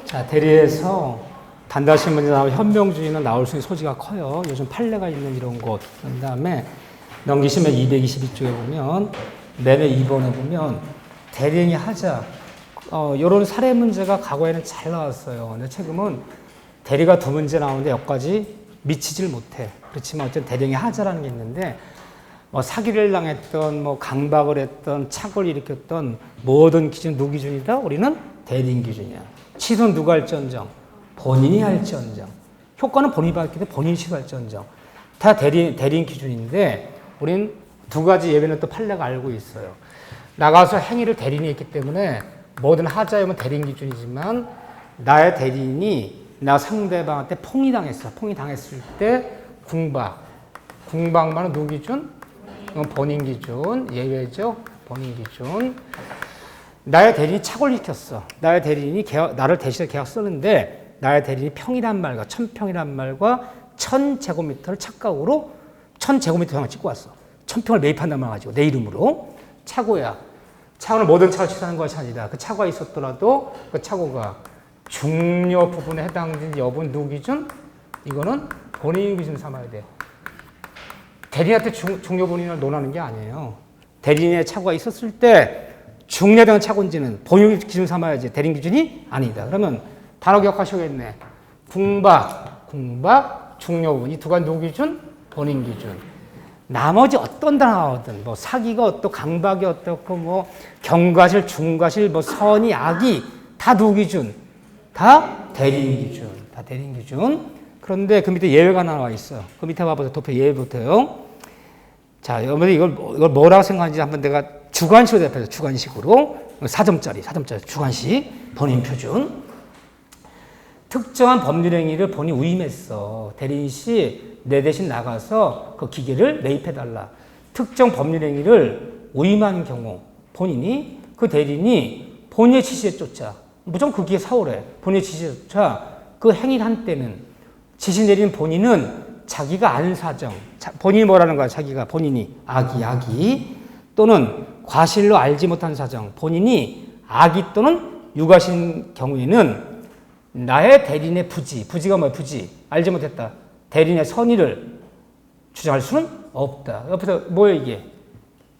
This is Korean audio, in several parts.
자, 대리에서 단다신문이 나오고 현명주의는 나올 수 있는 소지가 커요. 요즘 판례가 있는 이런 곳. 그 다음에 넘기시면 222쪽에 보면 맨 2번에 보면 대리행위 하자. 이런 사례 문제가 과거에는 잘 나왔어요. 근데 최근은 대리가 두 문제 나오는데 여기까지 미치질 못해. 그렇지만 어쨌든 대리행위 하자라는 게 있는데 뭐 사기를 당했던, 뭐 강박을 했던, 착오를 일으켰던 모든 기준 누구 기준이다? 우리는 대리인 기준이야. 취소는 누가 할지언정? 본인이 할지언정. 효과는 본인이 받기 때문에 본인이 취소할지언정. 다 대리인 기준인데 우리는 두 가지 예외는 또 판례가 알고 있어요. 나가서 행위를 대리인이 했기 때문에 뭐든 하자면 대리인 기준이지만 나의 대리인이 나 상대방한테 폭이 당했어. 폭이 당했을 때 궁박만은 누구 기준? 본인 기준. 예외죠. 본인 기준. 나의 대리인이 착오를 일으켰어. 나의 대리인이 나를 대신해 계약 쓰는데 나의 대리인이 평이란 말과 1000평이란 말과 1000제곱미터를 착각으로 1000제곱미터만 찍고 왔어. 1000평을 매입한단 말 가지고 내 이름으로. 착오야. 착오는 모든 착오를 취소하는 것이 아니다. 그 착오가 있었더라도 그 착오가 중요 부분에 해당되는 여부는 누구 기준? 이거는 본인 기준 삼아야 돼. 대리인한테 중요 본인을 논하는 게 아니에요. 대리인의 착오가 있었을 때 중요하다는 착오인지는 본인 기준 삼아야지 대리인 기준이 아니다. 그러면 단어 기억하셔야겠네. 궁박, 중요 부분. 이 두 가지 누구 기준? 본인 기준. 나머지 어떤 단어든 뭐 사기가 어떻고 강박이 어떻고 뭐 경과실, 중과실, 뭐 선의, 악이 다 누구 기준? 다 대리인 기준. 다 대리인 기준. 그런데 그 밑에 예외가 나와 있어. 그 밑에 봐보세요. 도표 예외부터요. 자, 여러분들 이걸 뭐라고 생각하는지 한번 내가 주관식으로 대표해서 주관식으로 4점짜리 주관식 본인 표준. 특정한 법률 행위를 본인이 위임했어. 대리인 씨, 내 대신 나가서 그 기계를 매입해달라. 특정 법률 행위를 위임한 경우 본인이 그 대리인이 본인의 지시에 쫓아 무조건 그 기계 사오래. 본인의 지시에 쫓아 그 행위를 한 때는 지시 내린 본인은 자기가 아는 사정, 본인이 뭐라는 거야, 자기가 본인이 악이 또는 과실로 알지 못한 사정, 본인이 악이 또는 유과신 경우에는 나의 대리인의 부지가 뭐야, 알지 못했다. 대리인의 선의를 주장할 수는 없다. 옆에서 뭐야 이게?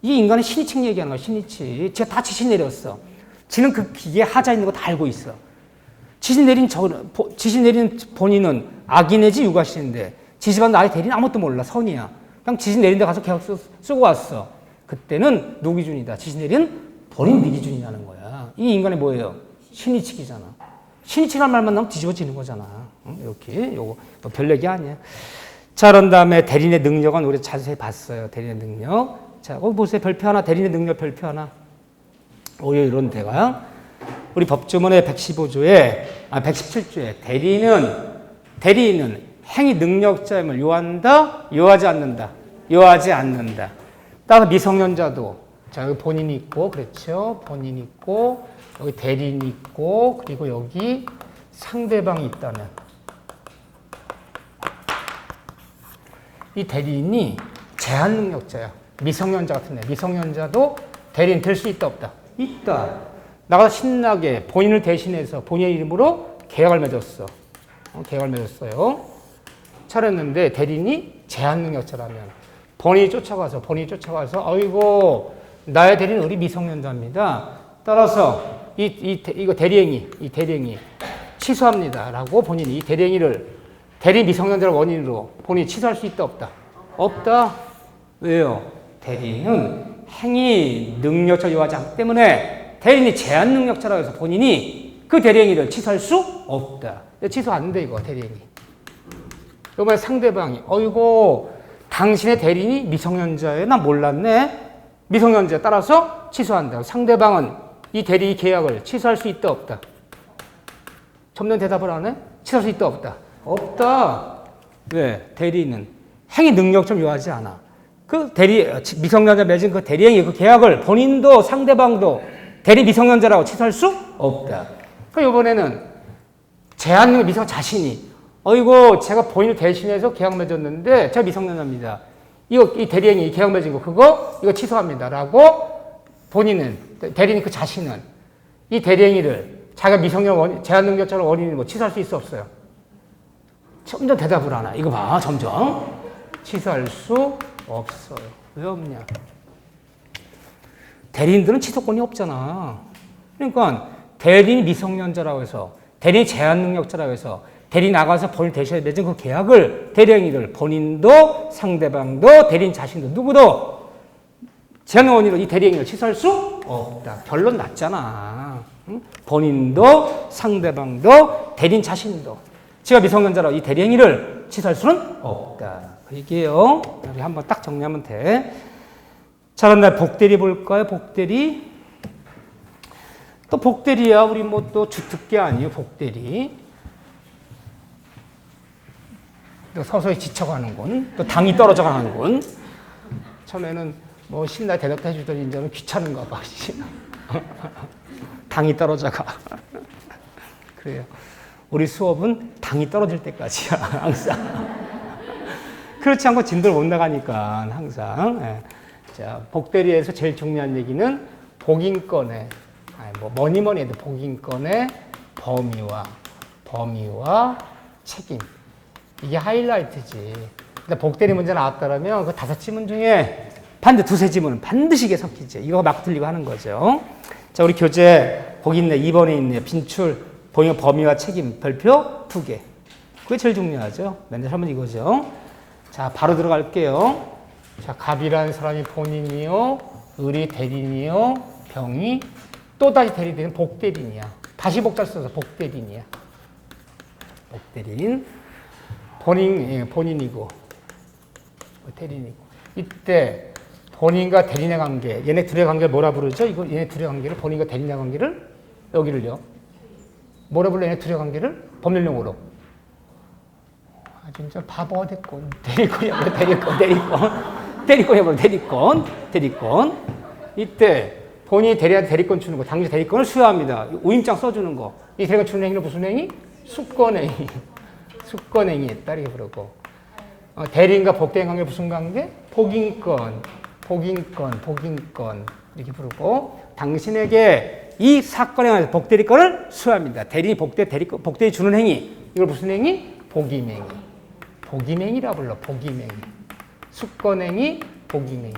이 인간은 신이칙 얘기하는 거야, 신이칙. 제가 다 지시 내렸어. 지는 그 기계에 하자 있는 거 다 알고 있어. 지시 내린 본인은 악이 내지 유과신인데 지시받은 나의 대리는 아무것도 몰라. 선이야. 그냥 지시 내린 데 가서 계약 쓰고 왔어. 그때는 누구 기준이다. 지시 내린 본인 네 기준이라는 거야. 이 인간이 뭐예요? 신이칙이잖아. 신이칙이라는 말만 나오면 뒤집어지는 거잖아. 이렇게. 요거 별 얘기 아니야. 자, 그런 다음에 대리인의 능력은 우리 자세히 봤어요. 대리인의 능력. 자, 거기 보세요. 별표 하나. 대리인의 능력 별표 하나. 오히려 이런 데가 우리 법조문의 117조에 대리인은 행위 능력자임을 요한다, 요하지 않는다. 따라서 미성년자도 자, 여기 본인이 있고, 그렇죠? 본인이 있고, 여기 대리인이 있고, 그리고 여기 상대방이 있다면 이 대리인이 제한 능력자야. 미성년자 같은 애. 미성년자도 대리인 될 수 있다, 없다? 있다. 나가서 신나게 본인을 대신해서 본인의 이름으로 계약을 맺었어. 계약을 맺었어요. 차렸는데 대리인이 제한 능력자라면 본인이 쫓아가서 아이고 나의 대리는 우리 미성년자입니다. 따라서 이거 대리행위 취소합니다라고 본인이 이 대리행위를 대리 미성년자를 원인으로 본인이 취소할 수 있다, 없다? 없다. 왜요? 대리인은 행위 능력자 요하지 않기 때문에 대리인이 제한 능력자라고 해서 본인이 그 대리행위를 취소할 수 없다. 취소 안 돼, 이거 대리행위. 이번에 상대방이 어이고 당신의 대리인이 미성년자예요? 나 몰랐네. 미성년자 따라서 취소한다. 상대방은 이 대리 계약을 취소할 수 있다, 없다? 점점 대답을 안 해? 취소할 수 있다, 없다? 없다. 왜? 대리인은 행위 능력점 요하지 않아. 그 미성년자 맺은 그 대리행위 그 계약을 본인도 상대방도 대리 미성년자라고 취소할 수 없다. 그럼 이번에는 제한 미성 자신이 어이고 제가 본인을 대신해서 계약 맺었는데 제가 미성년자입니다. 이 대리행위 계약 맺은 거 이거 취소합니다라고 본인은 대리인 그 자신은 이 대리행위를 자기가 미성년 제한능력자로 원인이 뭐 취소할 수 있어 없어요? 점점 대답을 하나. 이거 봐, 점점. 취소할 수 없어요. 왜 없냐? 대리인들은 취소권이 없잖아. 그러니까 대리인이 미성년자라고 해서, 대리인이 제한능력자라고 해서, 대리인 나가서 본인 대신에 맺은 그 계약을 대리인들, 본인도 상대방도 대리인 자신도 누구도 제한 원인으로 이 대리행위를 취소할 수 없다. 결론 났잖아. 응? 본인도 상대방도 대리인 자신도 제가 미성년자로 이 대리행위를 취소할 수는 없다. 이게요. 우리 한번 딱 정리하면 돼. 자, 그럼 날 복대리 볼까요? 복대리. 또 복대리야. 우리 뭐 또 주특기 아니에요. 복대리. 또 서서히 지쳐가는군. 또 당이 떨어져가는군. 처음에는 뭐 신나 대답해 주더니 이제는 귀찮은가 봐. 당이 떨어져가. 그래요. 우리 수업은 당이 떨어질 때까지야. 항상. 그렇지 않고 진도를 못 나가니까 항상. 예. 자, 복대리에서 제일 중요한 얘기는 복인권의 뭐 뭐니 해도 복인권의 범위와 책임. 이게 하이라이트지. 근데 복대리 문제 나왔다면 그 5지문 중에 두세 지문은 반드시 이게 섞이지. 이거 막 틀리고 하는 거죠. 자, 우리 교재 거기 있네. 2번에 있네. 빈출, 범위와 책임, 별표 2개. 그게 제일 중요하죠. 맨날 하면 이거죠. 자, 바로 들어갈게요. 자, 갑이라는 사람이 본인이요, 을이 대리인이요, 병이 또다시 대리인은 복대리인이야. 다시 복자를 써서 복대리인이야. 복대리인. 본인이고, 대리인이고. 이때 본인과 대리인의 관계, 얘네 둘의 관계를 뭐라 부르죠? 얘네 둘의 관계를, 본인과 대리인의 관계를, 여기를요. 뭐라 불러, 얘네 둘의 관계를? 법률용어로. 진짜 바보가 됐군. 대리권. 이때 본인이 대리한테 대리권 주는 거, 당시 대리권을 수여합니다. 우임장 써주는 거. 이 대리권 주는 행위는 무슨 행위? 수권행위. 수권행위 했다, 이렇게 부르고. 대리인과 복대인 관계 무슨 관계? 복인권. 이렇게 부르고. 당신에게 이 사건에 관해서 복대리권을 수여합니다. 대리인이 복대리 주는 행위. 이걸 무슨 행위? 복임행위. 복임행위라 불러. 복임행위. 수권행위, 복임행위.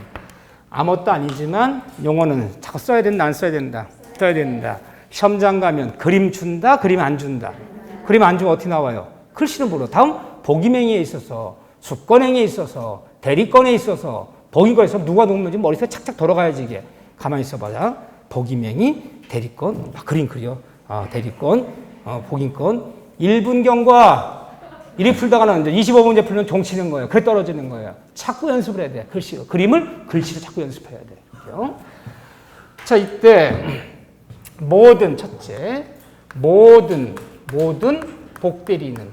아무것도 아니지만 용어는 자꾸 써야 된다, 안 써야 된다? 써야 된다. 시험장 가면 그림 준다, 그림 안 준다. 그림 안 주면 어떻게 나와요? 글씨는 물어. 다음 복임행위에 있어서, 수권행위에 있어서, 대리권에 있어서, 복인권에 있어서 누가 녹는지 머릿속에 착착 돌아가야지 이게. 가만히 있어봐. 복임행위, 대리권, 그림 그려. 대리권, 복인권. 1분경과 이리 풀다가는 이제 25문제 풀면 종 치는 거예요. 그래 떨어지는 거예요. 자꾸 연습을 해야 돼. 글씨로. 그림을 글씨로 자꾸 연습해야 돼. 그렇죠? 자, 이때 첫째, 모든 복대리는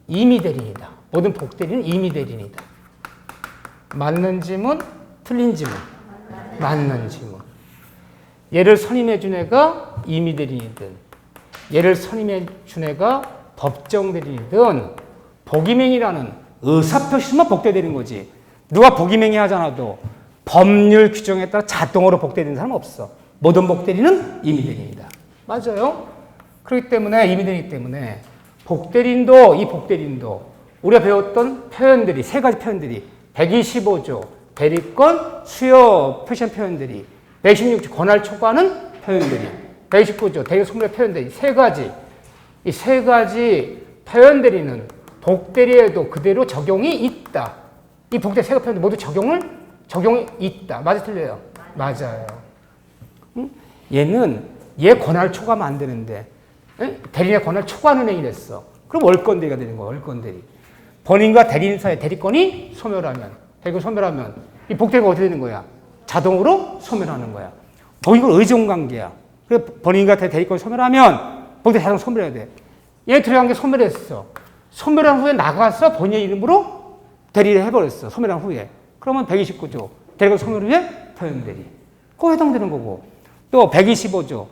임의 대리인이다. 모든 복대리는 임의 대리인이다. 맞는 지문, 틀린 지문. 맞는 지문. 얘를 선임해 준 애가 임의 대리인이든 얘를 선임해 준 애가 법정 대리인이든 복임행위라는 의사표시만 복대되는 거지. 누가 복임행위 하잖아도 법률 규정에 따라 자동으로 복대되는 사람은 없어. 모든 복대리는 임의 대리인이다. 맞아요? 그렇기 때문에 임의 대리이기 때문에 복대리인도 우리가 배웠던 표현들이 세 가지 표현들이 125조 대리권 수요 표시한 표현들이 116조 권할 초과하는 표현들이 129조 대리 소멸의 표현들이 이 세 가지 표현들이는 복대리에도 그대로 적용이 있다. 이 복대리 세 가지 표현들 모두 적용이 있다. 맞아 틀려요? 맞아요. 응? 얘 권할 초과하면 안 되는데 대리인의 권할 초과하는 행위를 했어. 그럼 월권대리가 되는 거야. 월권대리. 본인과 대리인 사이에 대리권이 소멸하면 이 복대리가 어떻게 되는 거야? 자동으로 소멸하는 거야. 이건 의존관계야. 그래서 본인과 대리권이 소멸하면 복대리 자동 소멸해야 돼. 얘 둘의 관계 소멸했어. 소멸한 후에 나가서 본인의 이름으로 대리를 해버렸어. 소멸한 후에. 그러면 129조 대리권 소멸 후에 표현대리. 그거 해당되는 거고. 또 125조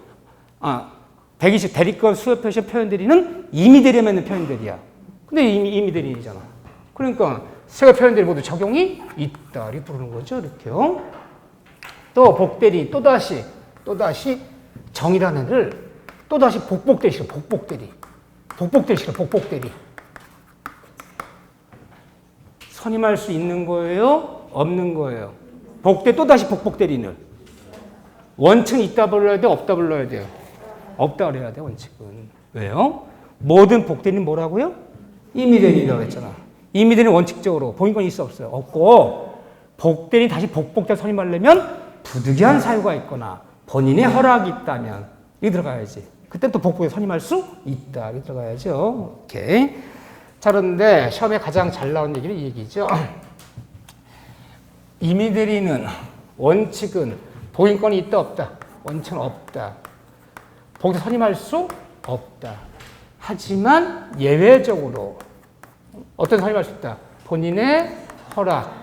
대리권 수요 표시 표현대리는 임의 대리에 맞는 표현대리야. 근데 임의 대리잖아. 그러니까 세 가지 표현들이 모두 적용이 있다. 이렇게 부르는 거죠. 이렇게요. 또 복대리 또다시 정이라는 애를 또다시 복복대리. 선임할 수 있는 거예요? 없는 거예요? 복대 또다시 복복대리는. 원칙은 있다 불러야 돼? 없다 불러야 돼요? 없다 그래야 돼, 원칙은. 왜요? 모든 복대리는 뭐라고요? 임의대리라고 했잖아. 임의대리는 원칙적으로 본인권이 있어 없어요? 없고, 복대리 다시 복복대 선임하려면 부득이한 사유가 있거나 본인의 허락이 있다면 이게 들어가야지. 그때 또 복복대 선임할 수 있다. 이게 들어가야죠. 오케이. 자, 그런데 시험에 가장 잘 나온 얘기는 이 얘기죠. 임의대리는 원칙은 보인권이 있다 없다? 원칙은 없다. 복대 선임할 수 없다. 하지만 예외적으로 어떤 선임할 수 있다? 본인의 허락.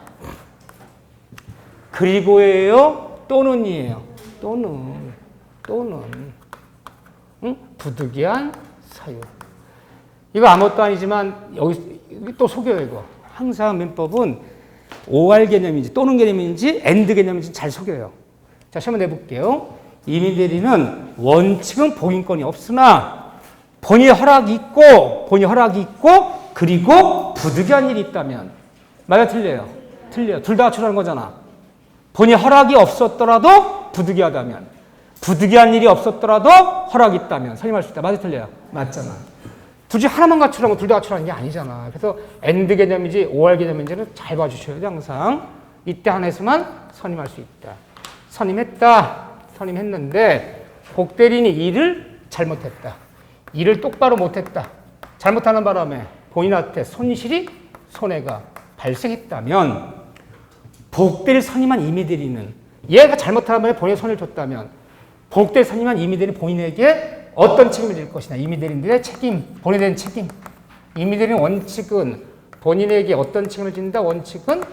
그리고예요? 또는이에요. 또는. 응? 부득이한 사유. 이거 아무것도 아니지만 여기 또 속여요, 이거. 항상 민법은 OR 개념인지 또는 개념인지 AND 개념인지 잘 속여요. 자, 시험을 내볼게요. 임의대리는 원칙은 보인권이 없으나 본인의 허락이 있고 그리고 부득이한 일이 있다면. 맞아, 틀려요? 틀려요. 둘 다 갖추라는 거잖아. 본인의 허락이 없었더라도 부득이하다면, 부득이한 일이 없었더라도 허락이 있다면 선임할 수 있다. 맞아, 틀려요? 맞잖아. 둘 중 하나만 갖추라고 둘 다 갖추라는 게 아니잖아. 그래서 AND 개념인지 OR 개념인지는 잘 봐주셔야 돼, 항상. 이때 한해서만 선임할 수 있다. 선임했는데 복대리인이 일을 잘못했다. 일을 똑바로 못했다. 잘못하는 바람에 본인한테 손해가 발생했다면 복대를 선임한 임의대리는 얘가 잘못하는 바람에 본인에 손해를 줬다면 복대를 선임한 임의대리는 본인에게 어떤 책임을 질 것이냐. 임의대리인들의 책임, 본인에 대한 책임. 임의대리는 원칙은 본인에게 어떤 책임을 진다? 원칙은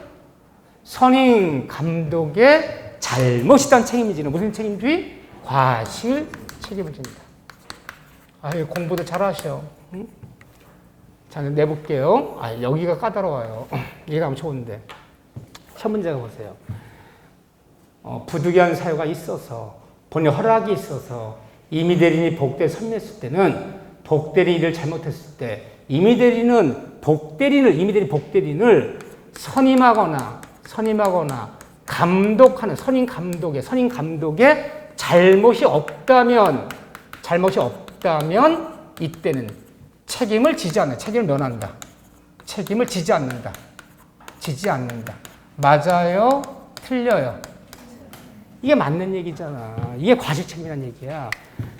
선임 감독의 잘못이란 책임을 지는 무슨 책임주의? 과실 책임을 진다. 아유, 공부도 잘하셔. 응? 자, 내볼게요. 여기가 까다로워요. 얘가 하면 좋은데. 첫 문제가 보세요. 부득이한 사유가 있어서, 본인 허락이 있어서 임의대리인이 복대에 선임했을 때는 복대리인이 일을 잘못했을 때 임의대리인은 복대리인을 선임하거나 감독하는 선임 감독의 잘못이 없다면 이때는 책임을 지지 않는다. 책임을 면한다. 책임을 지지 않는다. 맞아요? 틀려요? 이게 맞는 얘기잖아. 이게 과실책임이라는 얘기야.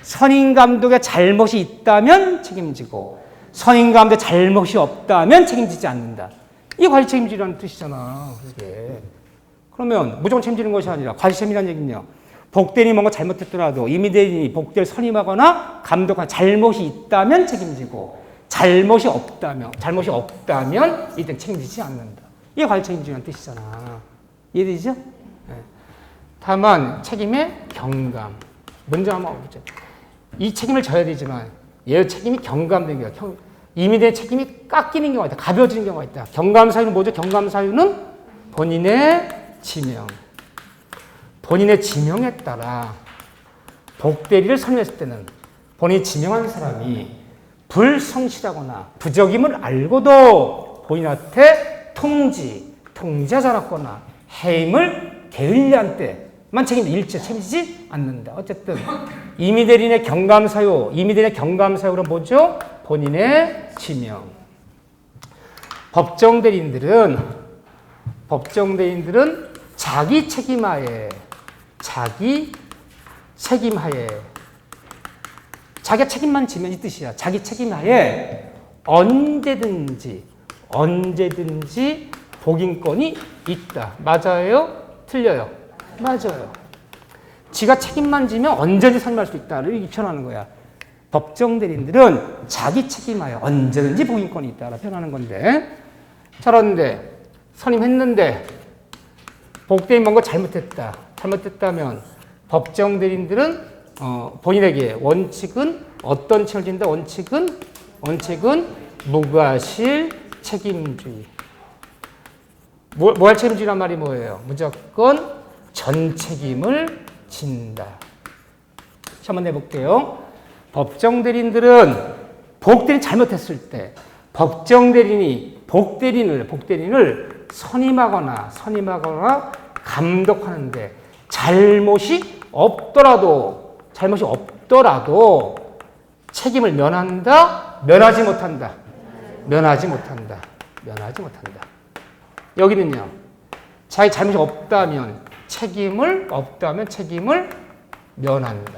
선임 감독의 잘못이 있다면 책임지고 선임 감독의 잘못이 없다면 책임지지 않는다. 이게 과실책임지라는 뜻이잖아. 이게. 그러면 무조건 책임지는 것이 아니라 과실책임이라는 얘기는요. 복대리인이 뭔가 잘못했더라도 임의대리인이 복대를 선임하거나 감독한 잘못이 있다면 책임지고 잘못이 없다면 이때는 책임지지 않는다. 이게 과실책임지라는 뜻이잖아. 이해되죠? 네. 다만 책임의 경감. 먼저 한번 보죠. 이 책임을 져야 되지만 얘의 책임이 경감된 거야. 임의대리의 책임이 깎이는 경우가 있다. 가벼워지는 경우가 있다. 경감사유는 뭐죠? 경감사유는 본인의 지명. 본인의 지명에 따라 복대리를 선임했을 때는 본인이 지명한 사람이 불성실하거나 부적임을 알고도 본인한테 통지하지 않았거나 해임을 게을리한 때만 일체 책임지지 않는다. 어쨌든 임의대리인의 경감사유는 뭐죠? 본인의 지명. 법정대리인들은 자기 책임하에 자기가 책임만 지면 이 뜻이야. 자기 책임하에 언제든지 복인권이 있다. 맞아요? 틀려요? 맞아요. 지가 책임만 지면 언제든지 선임할 수 있다를 이렇게 표현하는 거야. 법정대리인들은 자기 책임하에 언제든지 복인권이 있다라 표현하는 건데, 자, 그런데 선임했는데 복대리인 뭔가 잘못했다면 법정대리인들은 본인에게 원칙은 어떤 책임을 진다? 원칙은 무과실 책임주의. 무할 책임주의란 말이 뭐예요? 무조건 전 책임을 진다. 한번 내볼게요. 법정 대리인들은 복대리인 잘못했을 때 법정 대리인이 복대리인을 선임하거나 감독하는데 잘못이 없더라도 책임을 면한다, 면하지 못한다. 여기는요. 자기 잘못이 없다면 책임을 면한다.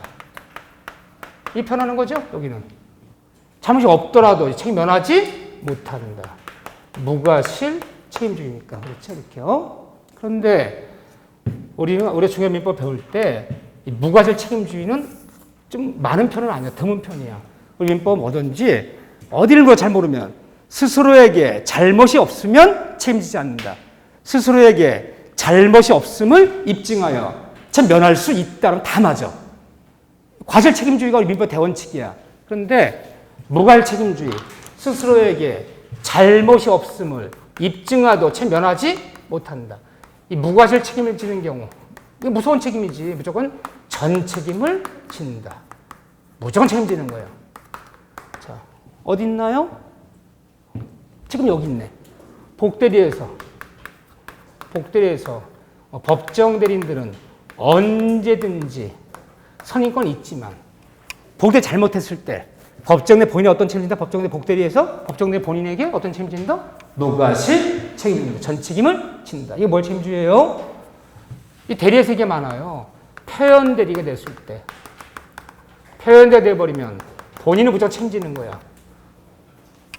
이 편하는 거죠? 여기는. 잘못이 없더라도 책임 면하지 못한다. 무과실 책임주의니까. 그렇죠? 이렇게요. 그런데 우리 중요민법 배울 때 이 무과실 책임주의는 좀 많은 편은 아니야. 드문 편이야. 우리 민법 뭐든지 어디를 잘 모르면 스스로에게 잘못이 없으면 책임지지 않는다. 스스로에게 잘못이 없음을 입증하여 면할 수 있다면 다 맞아. 과실 책임주의가 우리 민법 대원칙이야. 그런데 무과실 책임주의, 스스로에게 잘못이 없음을 입증하도 면하지 못한다. 이 무과실 책임을 지는 경우, 이게 무서운 책임이지. 무조건 전 책임을 진다. 무조건 책임지는 거예요. 자, 어디 있나요? 지금 여기 있네. 복대리에서 법정 대리인들은 언제든지 선임권이 있지만 복대 잘못했을 때 법정 내 본인이 어떤 책임진다? 법정 내 복대리에서 법정 내 본인에게 어떤 책임진다? 무과실 책임진다. 전 책임을 진다. 이게 뭘 책임주의예요? 이 대리에서 이게 많아요. 표현 대리가 됐을 때 표현 대리가 돼버리면 본인은 무조건 책임지는 거야.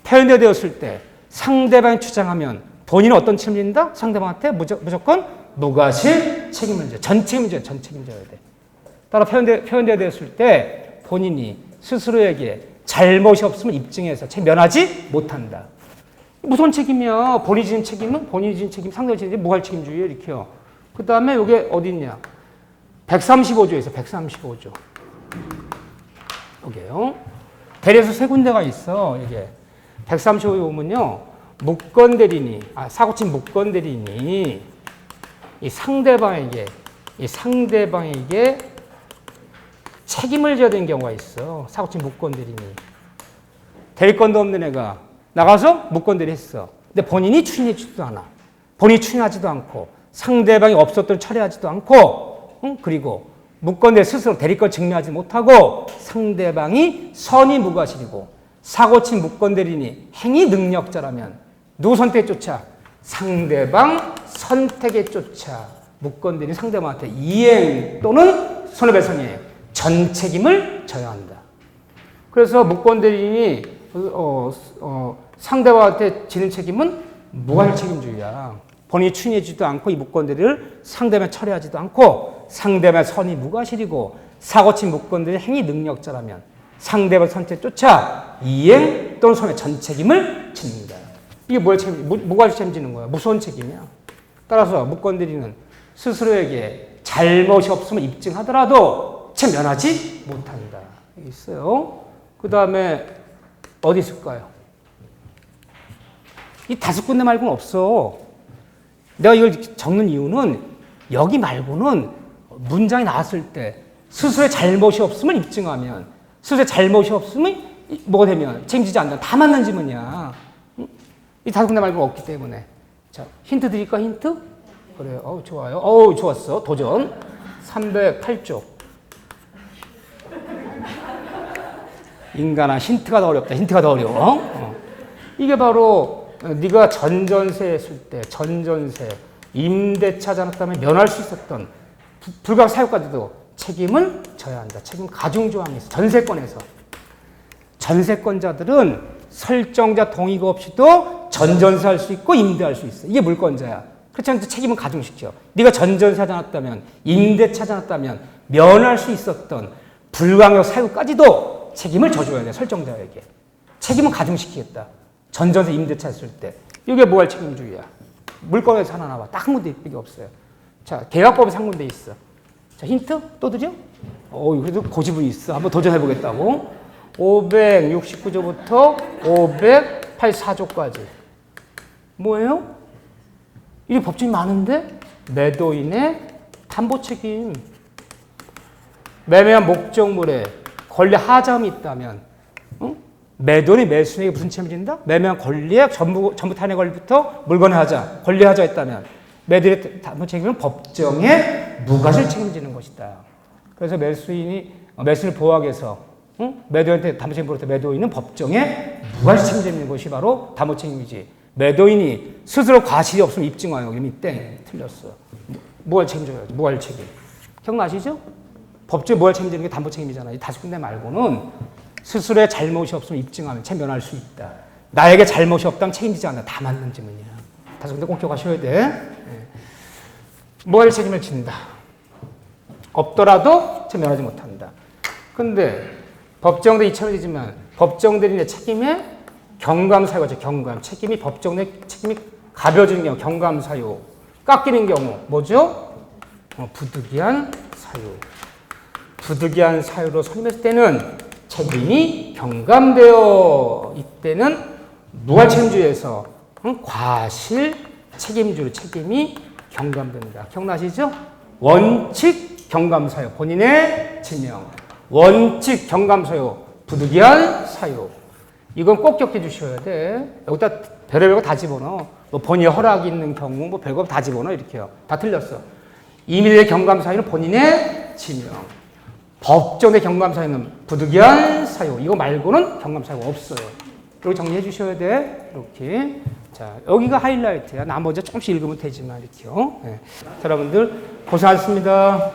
표현 대리가 되었을 때 상대방이 주장하면 본인은 어떤 책임을 진다? 상대방한테 무조건 무과실 책임을 져. 전 책임져야 돼. 따라 표현대가 되었을 때 본인이 스스로에게 잘못이 없음을 입증해서 면하지 못한다. 무슨 책임이야? 본인이 지는 책임, 상대방이 지는 무과실 책임주의예요. 이렇게요. 그 다음에 이게 어디 있냐? 135조에서 135조. 여기에요. 대리에서 세 군데가 있어. 이게 135조 보면요. 사고친 무권 대리인이 이 상대방에게 책임을 져야 되는 경우가 있어. 사고친 무권 대리인이. 대리권도 없는 애가 나가서 무권 대리 했어. 근데 본인이 추인하지도 않아. 본인이 추인하지도 않고 상대방이 없었던 처리하지도 않고 그리고 무권 대리 스스로 대리권 증명하지 못하고 상대방이 선의 무과실이고 사고친 무권 대리인이 행위 능력자라면 누구 선택에 쫓아? 상대방 선택에 쫓아 무권 대리인 상대방한테 이행 또는 손해배상에 전 책임을 져야 한다. 그래서 무권 대리인이 상대방한테 지는 책임은 무과실 책임주의야. 본인이 추인하지도 않고 이 무권 대리를 상대방에 처리하지도 않고 상대방의 선의 무과실이고 사고친 무권 대리 행위 능력자라면 상대방 선택에 쫓아 이행 또는 손해 전 책임을 짓는다. 이게 무과실 책임지는 거야. 무서운 책임이야. 따라서 무권 대리는 스스로에게 잘못이 없음을 입증하더라도 면하지 못한다. 여기 있어요. 그 다음에 어디 있을까요? 이 5군데 말고는 없어. 내가 이걸 적는 이유는 여기 말고는 문장이 나왔을 때 스스로의 잘못이 없음을 입증하면 스스로의 잘못이 없음이 뭐가 되면 책임지지 않는다. 다 맞는 지문이야. 이 5군데 말고는 없기 때문에. 자, 힌트 드릴까? 힌트? 그래요. 좋아요. 좋았어. 도전. 308쪽. 인간아, 힌트가 더 어렵다. 힌트가 더 어려워. 이게 바로 네가 전전세 했을 때 전전세, 임대차 잔액담에 면할 수 있었던 불가항 사유까지도 책임을 져야 한다. 책임 가중조항이 있어. 전세권에서. 전세권자들은 설정자 동의가 없이도 전전세할 수 있고 임대할 수 있어. 이게 물권자야. 그렇지 않아도 책임은 가중시켜. 네가 전전세 하지 않았다면 임대차 하지 않았다면 면할 수 있었던 불가항력 사유까지도 책임을 져줘야 돼. 설정자에게. 책임은 가중시키겠다. 전전세 임대차 했을 때. 이게 무과실 책임주의야. 물권에서 하나 나와. 딱 한 군데 이게 없어요. 자, 계약법에서 한 군데 있어. 자, 힌트 또 드려? 그래도 고집은 있어. 한번 도전해보겠다고. 569조부터 584조까지. 뭐예요? 이 법칙이 많은데? 매도인의 담보 책임. 매매한 목적물에 권리 하자음이 있다면 매도인이 매수인에게 무슨 책임을 진다? 매매한 권리의 전부 탄핵 권리부터 물건의 하자, 권리 하자 있다면 매도인의 담보 책임은 법정에 무과실 책임지는 것이다. 그래서 매수인을 보호하기 위해서 매도인한테 담보 책임을 물을 때 매도인은 법정에 무과실 책임지는 것이 바로 담보 책임이지. 매도인이 스스로 과실이 없으면 입증하여 이미 땡 틀렸어. 무과실 책임져야지. 무과실 책임. 기억나시죠? 법정에 무과실 책임지는 게 담보 책임이잖아. 이 다섯 군데 말고는 스스로의 잘못이 없으면 입증하면 체면할 수 있다. 나에게 잘못이 없다면 책임지지 않는다. 다 맞는 질문이야. 다섯 군데 꼭 기억하셔야 돼. 무과실 책임을 진다. 없더라도 체면하지 못한다. 근데 법정대 2차원이지만 법정대리인의 책임에 경감사유가 경감. 책임이 법정대 책임이 가벼워지는 경우 경감사유. 깎이는 경우 뭐죠? 부득이한 사유. 부득이한 사유로 선임했을 때는 책임이 경감되어 이때는 무과실책임주의에서 과실 책임주의 책임이 경감된다. 기억나시죠? 원칙 경감사유 본인의 지명, 원칙 경감사유 부득이한 사유. 이건 꼭 기억해 주셔야 돼. 여기다 별의별 거 다 집어넣어. 뭐 본인의 허락이 있는 경우 뭐 별거 다 집어넣어 이렇게요. 다 틀렸어. 임의의 경감사유는 본인의 지명. 법정의 경감사유는 부득이한 사유. 이거 말고는 경감사유가 없어요. 이렇게 정리해 주셔야 돼. 이렇게. 자, 여기가 하이라이트야. 나머지 조금씩 읽으면 되지만, 이렇게요. 네. 자, 여러분들, 고생하셨습니다.